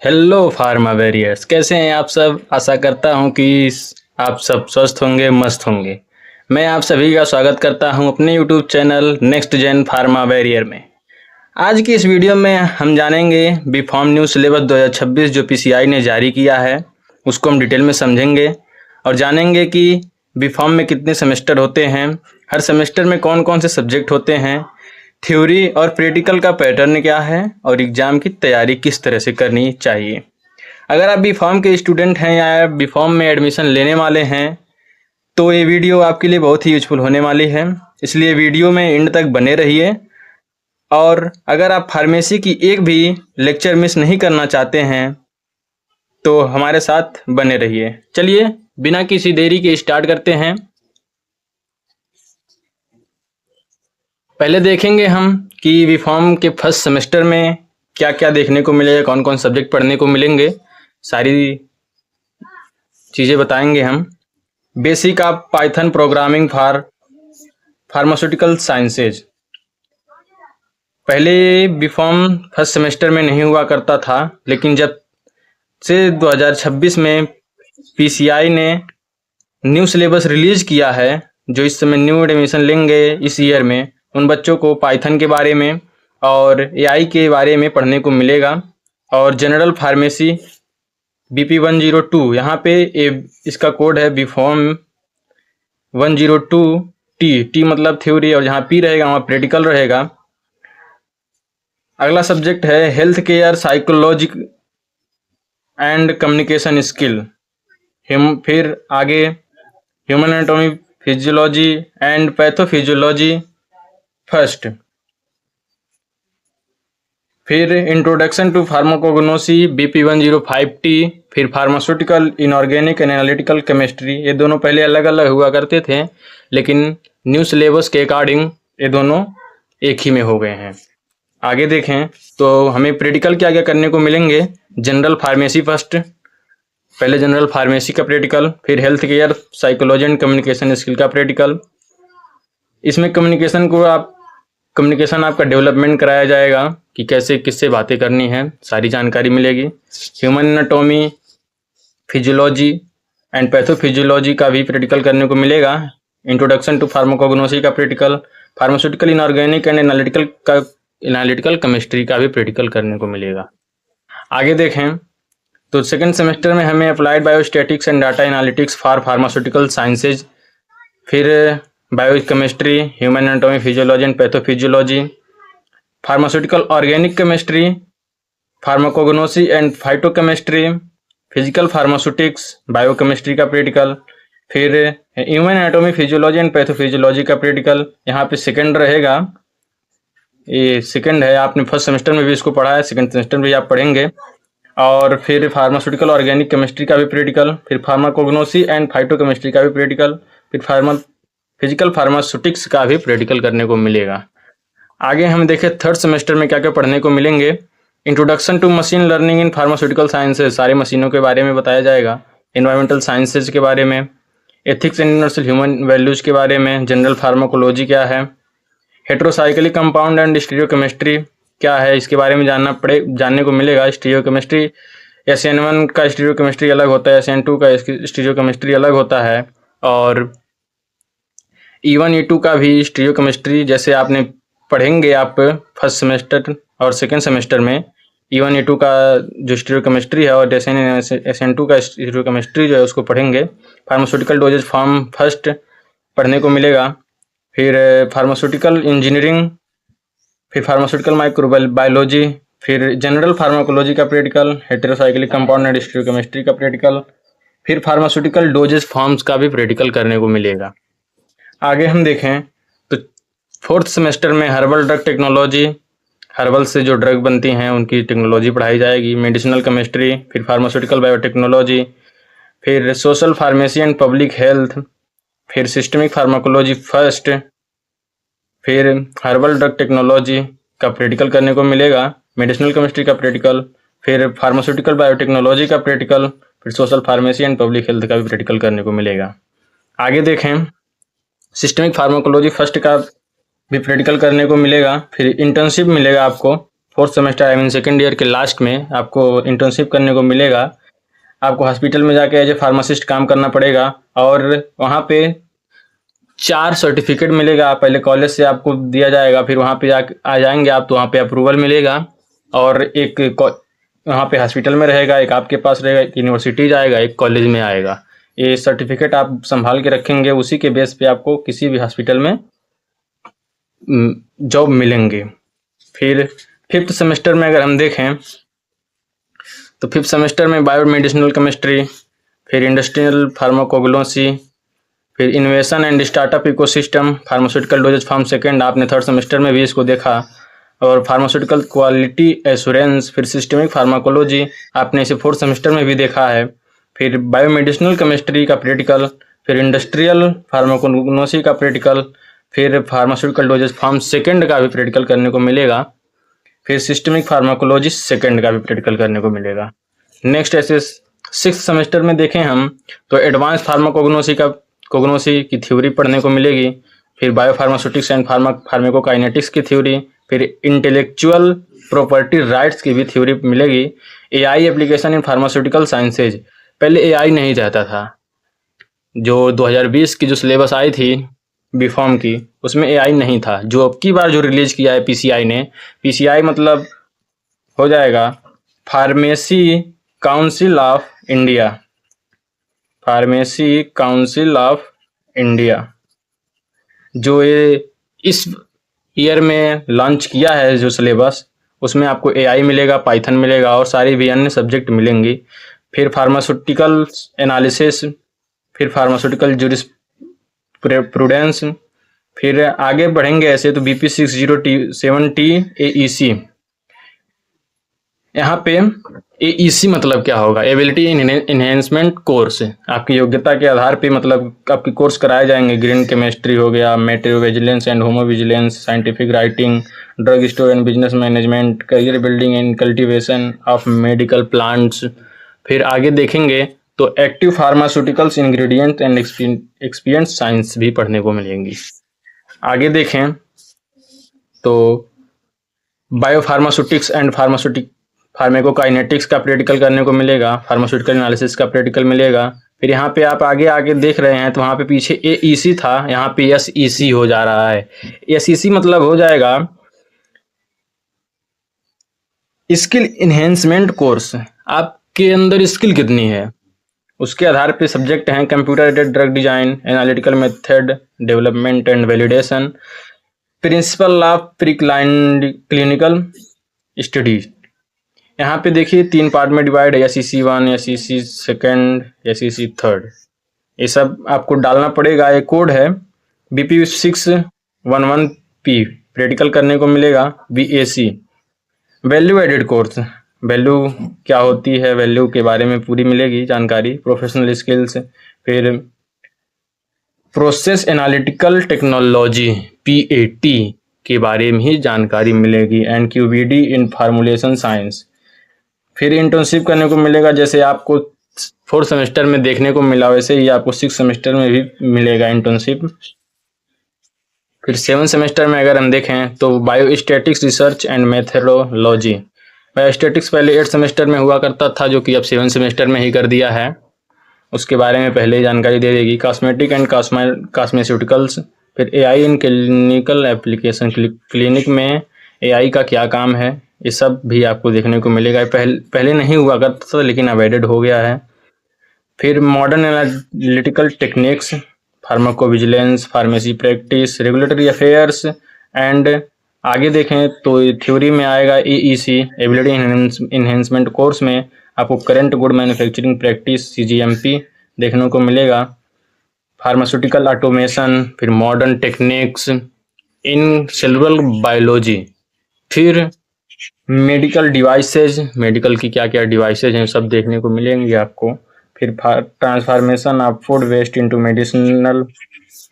Hello pharma warriors, कैसे हैं आप सब। आशा करता हूं कि आप सब स्वस्थ होंगे, मस्त होंगे। मैं आप सभी का स्वागत करता हूं अपने YouTube channel next gen pharma warrior में। आज की इस वीडियो में हम जानेंगे बीफॉर्म न्यू सिलेबस 2026 जो पीसीआई ने जारी किया है, उसको हम डिटेल में समझेंगे और जानेंगे कि बीफॉर्म में कितने सेमेस्टर होते हैं, हर सेमेस्टर में कौन कौन से सब्जेक्ट होते हैं, थ्योरी और प्रैक्टिकल का पैटर्न क्या है और एग्ज़ाम की तैयारी किस तरह से करनी चाहिए। अगर आप बीफॉर्म के स्टूडेंट हैं या बीफॉर्म में एडमिशन लेने वाले हैं तो ये वीडियो आपके लिए बहुत ही यूजफुल होने वाली है, इसलिए वीडियो में एंड तक बने रहिए। और अगर आप फार्मेसी की एक भी लेक्चर मिस नहीं करना चाहते हैं तो हमारे साथ बने रहिए। चलिए बिना किसी देरी के स्टार्ट करते हैं। पहले देखेंगे हम कि बीफॉर्म के फर्स्ट सेमेस्टर में क्या क्या देखने को मिलेगा, कौन कौन सब्जेक्ट पढ़ने को मिलेंगे, सारी चीज़ें बताएंगे हम। Basic of Python programming for pharmaceutical sciences. पहले बीफॉर्म फर्स्ट सेमेस्टर में नहीं हुआ करता था, लेकिन जब से 2026 में पीसीआई ने न्यू सिलेबस रिलीज किया है, जो इस समय न्यू एडमिशन लेंगे इस ईयर में, उन बच्चों को पाइथन के बारे में और एआई के बारे में पढ़ने को मिलेगा। और जनरल फार्मेसी बीपी 102, यहाँ पे इसका कोड है बीफॉर्म 102 टी मतलब थ्योरी, और जहाँ पी रहेगा वहाँ प्रैक्टिकल रहेगा। अगला सब्जेक्ट है health care psychology and communication skill. फिर आगे human anatomy physiology and pathophysiology first. फिर introduction to pharmacognosy BP 105T। फिर pharmaceutical inorganic and analytical chemistry. ये दोनों पहले अलग अलग हुआ करते थे, लेकिन न्यू सिलेबस के अकॉर्डिंग ये दोनों एक ही में हो गए हैं। आगे देखें तो हमें प्रैक्टिकल क्या क्या करने को मिलेंगे। जनरल फार्मेसी फर्स्ट, पहले जनरल फार्मेसी का प्रैक्टिकल, फिर health care psychology and communication skill का प्रैक्टिकल। इसमें कम्युनिकेशन आपका डेवलपमेंट कराया जाएगा कि कैसे किससे बातें करनी है, सारी जानकारी मिलेगी। Human anatomy physiology and pathophysiology का भी प्रैक्टिकल करने को मिलेगा। इंट्रोडक्शन टू फार्माकोग्नोसी का practical, pharmaceutical inorganic and analytical chemistry का भी प्रैक्टिकल करने को मिलेगा। आगे देखें तो सेकेंड सेमेस्टर में हमें applied biostatics and data analytics for pharmaceutical sciences, फिर biochemistry, human anatomy physiology and pathophysiology, pharmaceutical organic chemistry, pharmacognosy and phytochemistry, physical pharmaceutics, biochemistry का प्रैक्टिकल, फिर human anatomy physiology and pathophysiology का practical. यहाँ पे second रहेगा, ये second है, आपने फर्स्ट सेमेस्टर में भी इसको पढ़ा है, सेकंड सेमेस्टर में भी आप पढ़ेंगे। और फिर फार्मास्यूटिकल ऑर्गेनिक केमिस्ट्री का भी प्रैक्टिकल, फिर फार्माकोग्नोसी एंड फाइटोकेमिस्ट्री का भी प्रैक्टिकल, फिर फिजिकल फार्मास्यूटिक्स का भी प्रैक्टिकल करने को मिलेगा। आगे हम देखें थर्ड सेमेस्टर में क्या क्या पढ़ने को मिलेंगे। Introduction to machine learning in pharmaceutical sciences, सारी मशीनों के बारे में बताया जाएगा। एनवायरमेंटल साइंसेज के बारे में, ethics and universal human values के बारे में, जनरल फार्माकोलॉजी क्या है, हेट्रोसाइक्लिक कंपाउंड एंड स्टीरियोकेमिस्ट्री क्या है, इसके बारे में जानने को मिलेगा। स्टीरियोकेमिस्ट्री, SN1 का स्टीरियोकेमिस्ट्री अलग होता है, SN2 का स्टीरियोकेमिस्ट्री अलग होता है, और E1 E2 का भी स्टीरियोकेमिस्ट्री जैसे आपने पढ़ेंगे आप फर्स्ट सेमेस्टर और सेकेंड सेमेस्टर में। E1 E2 का जो स्टीरियोकेमिस्ट्री है और SN2 का स्टीरियोकेमिस्ट्री जो है उसको पढ़ेंगे। फार्मास्यूटिकल डोजेज फॉर्म फर्स्ट पढ़ने को मिलेगा। फिर फार्मास्यूटिकल इंजीनियरिंग, फिर फार्मास्यूटिकल माइक्रोबायोलॉजी, फिर जनरल फार्माकोलॉजी का practical, heterocyclic compound and stereochemistry का प्रैक्टिकल, फिर फार्मास्यूटिकल डोजेज फॉर्म्स का भी प्रैक्टिकल करने को मिलेगा। आगे हम देखें तो फोर्थ सेमेस्टर में हर्बल ड्रग टेक्नोलॉजी, हर्बल से जो ड्रग बनती हैं उनकी टेक्नोलॉजी पढ़ाई जाएगी। मेडिसिनल केमिस्ट्री, फिर फार्मास्यूटिकल बायोटेक्नोलॉजी, फिर social pharmacy and public health, फिर सिस्टमिक फार्माकोलॉजी फर्स्ट, फिर हर्बल ड्रग टेक्नोलॉजी का प्रैक्टिकल करने को मिलेगा। मेडिसिनल केमिस्ट्री का प्रैक्टिकल, फिर फार्मास्यूटिकल बायोटेक्नोलॉजी का प्रैक्टिकल, फिर social pharmacy and public health का भी प्रैक्टिकल करने को मिलेगा। आगे देखें सिस्टमिक फार्माकोलॉजी फर्स्ट का भी प्रैक्टिकल करने को मिलेगा। फिर इंटर्नशिप मिलेगा आपको fourth semester I mean second year के लास्ट में आपको इंटर्नशिप करने को मिलेगा। आपको हॉस्पिटल में जाके एज ए फार्मासिस्ट काम करना पड़ेगा और वहाँ पे 4 सर्टिफिकेट मिलेगा। पहले कॉलेज से आपको दिया जाएगा, फिर वहाँ पे आ जाएंगे आप तो वहाँ पे अप्रूवल मिलेगा और एक वहाँ पे हॉस्पिटल में रहेगा, एक आपके पास रहेगा, एक यूनिवर्सिटी जाएगा, एक कॉलेज में आएगा। ये सर्टिफिकेट आप संभाल के रखेंगे, उसी के बेस पे आपको किसी भी हॉस्पिटल में जॉब मिलेंगे। फिर फिफ्थ सेमेस्टर में अगर हम देखें तो फिफ्थ सेमेस्टर में बायोमेडिसिनल केमिस्ट्री, फिर इंडस्ट्रियल फार्माकोग्नोसी, फिर इन्वेशन and startup ecosystem, pharmaceutical doses form second, आपने थर्ड सेमेस्टर में भी इसको देखा, और फार्मास्यूटिकल क्वालिटी एश्योरेंस, फिर सिस्टमिक फार्माकोलॉजी आपने इसे फोर्थ सेमेस्टर में भी देखा है। फिर बायोमेडिसिनल केमिस्ट्री का प्रैक्टिकल, फिर इंडस्ट्रियल फार्माकोग्नोसी का प्रैक्टिकल, फिर फार्मास्यूटिकल डोजेज फॉर्म सेकेंड का भी प्रैक्टिकल करने को मिलेगा, फिर सिस्टमिक फार्माकोलॉजी सेकेंड का भी प्रैक्टिकल करने को मिलेगा। नेक्स्ट ऐसे सिक्स्थ सेमेस्टर में देखें हम तो एडवांस फार्माकोग्नोसी की थ्योरी पढ़ने को मिलेगी, फिर बायोफार्मास्यूटिक्स एंड फार्माकोकाइनेटिक्स की थ्योरी, फिर इंटेलेक्चुअल प्रॉपर्टी राइट्स की भी थ्योरी मिलेगी। AI application in pharmaceutical sciences, पहले एआई नहीं रहता था। जो 2020 की जो सिलेबस आई थी बीफॉर्म की, उसमें एआई नहीं था। जो अब की बार जो रिलीज किया है पीसीआई ने, पीसीआई मतलब हो जाएगा pharmacy council of India, pharmacy council of India, जो ये इस ईयर में लॉन्च किया है जो सिलेबस, उसमें आपको एआई मिलेगा, पाइथन मिलेगा और सारी भी अन्य सब्जेक्ट मिलेंगी। फिर फार्मास्यूटिकल एनालिसिस, फिर फार्मास्यूटिकल जूरिस्प्रूडेंस, फिर आगे बढ़ेंगे ऐसे तो बीपी 607T AEC। यहाँ पे AEC मतलब क्या होगा, एबिलिटी इन्हेंसमेंट कोर्स। आपकी योग्यता के आधार पे मतलब आपके कोर्स कराए जाएंगे। ग्रीन केमिस्ट्री हो गया, materiovigilance and haemovigilance, scientific writing, drug store and business management, career building and cultivation of medical plants. फिर आगे देखेंगे तो active pharmaceuticals ingredient and excipient science भी पढ़ने को मिलेंगी। आगे देखें तो बायोफार्मास्यूटिक्स एंड फार्माकोकाइनेटिक्स का प्रैक्टिकल करने को मिलेगा, फार्मास्यूटिकल एनालिसिस का प्रैक्टिकल मिलेगा। फिर यहाँ पे आप आगे आगे देख रहे हैं तो वहाँ पे पीछे AEC था, यहाँ पे SEC हो जा रहा है। SEC मतलब हो जाएगा स्किल इन्हेंसमेंट कोर्स। आपके अंदर स्किल कितनी है उसके आधार पे सब्जेक्ट हैं computer aided drug design, analytical method development and validation, principle of pre clinical studies. यहाँ पे देखिए 3 पार्ट में डिवाइड है, SEC 1, SEC second, SEC third. ये सब आपको डालना पड़ेगा। ये कोड है BP 611P, प्रैक्टिकल करने को मिलेगा BAC। Value added course, value क्या होती है, वैल्यू के बारे में पूरी मिलेगी जानकारी। प्रोफेशनल स्किल्स, फिर प्रोसेस एनालिटिकल टेक्नोलॉजी PAT के बारे में ही जानकारी मिलेगी, and QBD in formulation science. फिर इंटर्नशिप करने को मिलेगा, जैसे आपको फोर्थ सेमेस्टर में देखने को मिला वैसे ही आपको सिक्स सेमेस्टर में भी मिलेगा इंटर्नशिप। फिर सेवन सेमेस्टर में अगर हम देखें तो biostatics research and methodology. Biostatics पहले 8 सेमेस्टर में हुआ करता था, जो कि अब 7 सेमेस्टर में ही कर दिया है। उसके बारे में पहले ही जानकारी दे देगी। कॉस्मेटिक एंड कॉस्मेस्यूटिकल्स, फिर AI in clinical application, clinic में AI का क्या काम है, ये सब भी आपको देखने को मिलेगा। पहले नहीं हुआ करता था लेकिन अब एडेड हो गया है। फिर modern analytical techniques, pharmacovigilance, pharmacy practice, regulatory affairs and आगे देखें तो थ्योरी में आएगा AEC एबिलिटी इन्हेंसमेंट कोर्स में आपको current good manufacturing practice CGMP देखने को मिलेगा। फार्मास्यूटिकल ऑटोमेशन, फिर modern techniques in cellular biology, फिर मेडिकल डिवाइसेज, मेडिकल की क्या क्या डिवाइसेज हैं सब देखने को मिलेंगे आपको। फिर transformation of food waste into medicinal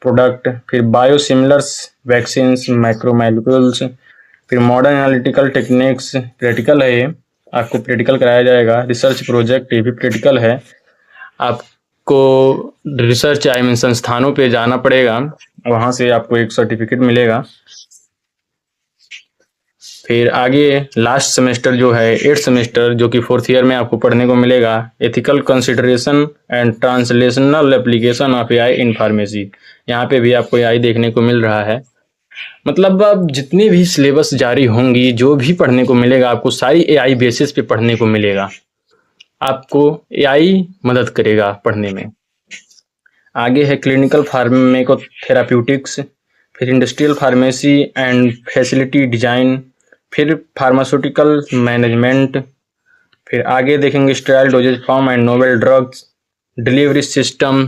product, फिर बायोसिमिलर्स वैक्सीन्स माइक्रोमोलिक्यूल्स, फिर मॉडर्न एनालिटिकल टेक्निक्स प्रैक्टिकल है, ये आपको प्रैक्टिकल कराया जाएगा। रिसर्च प्रोजेक्ट ये भी प्रैक्टिकल है, आपको रिसर्च आई मीन संस्थानों पे जाना पड़ेगा, वहाँ से आपको एक सर्टिफिकेट मिलेगा। फिर आगे लास्ट सेमेस्टर जो है 8th सेमेस्टर, जो कि 4th ईयर में आपको पढ़ने को मिलेगा, ethical consideration and translational application of AI in pharmacy. यहाँ पे भी आपको एआई देखने को मिल रहा है। मतलब अब जितने भी सिलेबस जारी होंगी, जो भी पढ़ने को मिलेगा आपको, सारी एआई बेसिस पे पढ़ने को मिलेगा। आपको एआई मदद करेगा पढ़ने में। आगे है क्लिनिकल फार्मेकोथेराप्यूटिक्स, फिर industrial pharmacy and facility design, फिर फार्मास्यूटिकल मैनेजमेंट, फिर आगे देखेंगे steroid doses form and novel drugs, delivery system,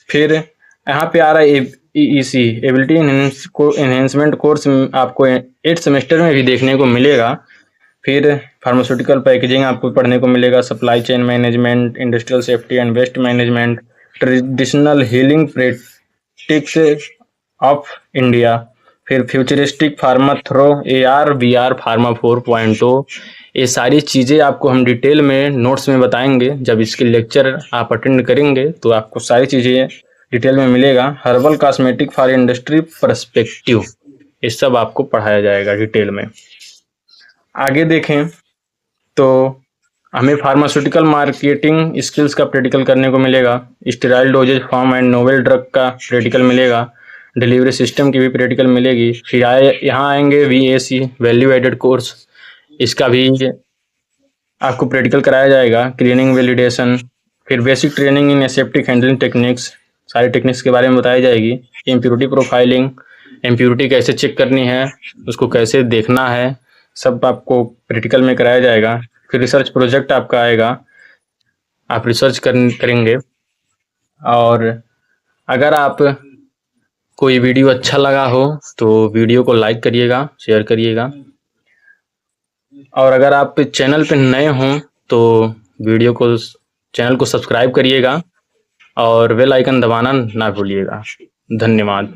फिर यहाँ पे आ रहा है EEC एबिलिटी एनहेंसमेंट कोर्स, आपको 8th सेमेस्टर में भी देखने को मिलेगा। फिर फार्मास्यूटिकल पैकेजिंग आपको पढ़ने को मिलेगा, supply chain management, industrial safety and waste management, traditional healing practices of India, फिर futuristic pharma through, AR VR pharma 4.0। ये सारी चीज़ें आपको हम डिटेल में नोट्स में बताएंगे। जब इसके लेक्चर आप अटेंड करेंगे तो आपको सारी चीज़ें डिटेल में मिलेगा। Herbal cosmetic for industry perspective, ये सब आपको पढ़ाया जाएगा डिटेल में। आगे देखें तो हमें फार्मास्यूटिकल मार्केटिंग स्किल्स का प्रैक्टिकल करने को मिलेगा, steroid doses form and novel drug का प्रैक्टिकल मिलेगा, डिलीवरी सिस्टम की भी प्रैक्टिकल मिलेगी। फिर यहाँ आएंगे VAC वैल्यू एडेड कोर्स, इसका भी आपको प्रैक्टिकल कराया जाएगा, क्लीनिंग वैलिडेशन, फिर basic training in aseptic handling techniques, सारी टेक्निक्स के बारे में बताई जाएगी। इम्प्योरिटी प्रोफाइलिंग, इम्प्योरिटी कैसे चेक करनी है, उसको कैसे देखना है, सब आपको प्रैक्टिकल में कराया जाएगा। फिर रिसर्च प्रोजेक्ट आपका आएगा, आप रिसर्च करेंगे। और अगर आप कोई वीडियो अच्छा लगा हो तो वीडियो को लाइक करिएगा, शेयर करिएगा। और अगर आप चैनल पे नए हों तो चैनल को सब्सक्राइब करिएगा और बेल आइकन दबाना ना भूलिएगा। धन्यवाद।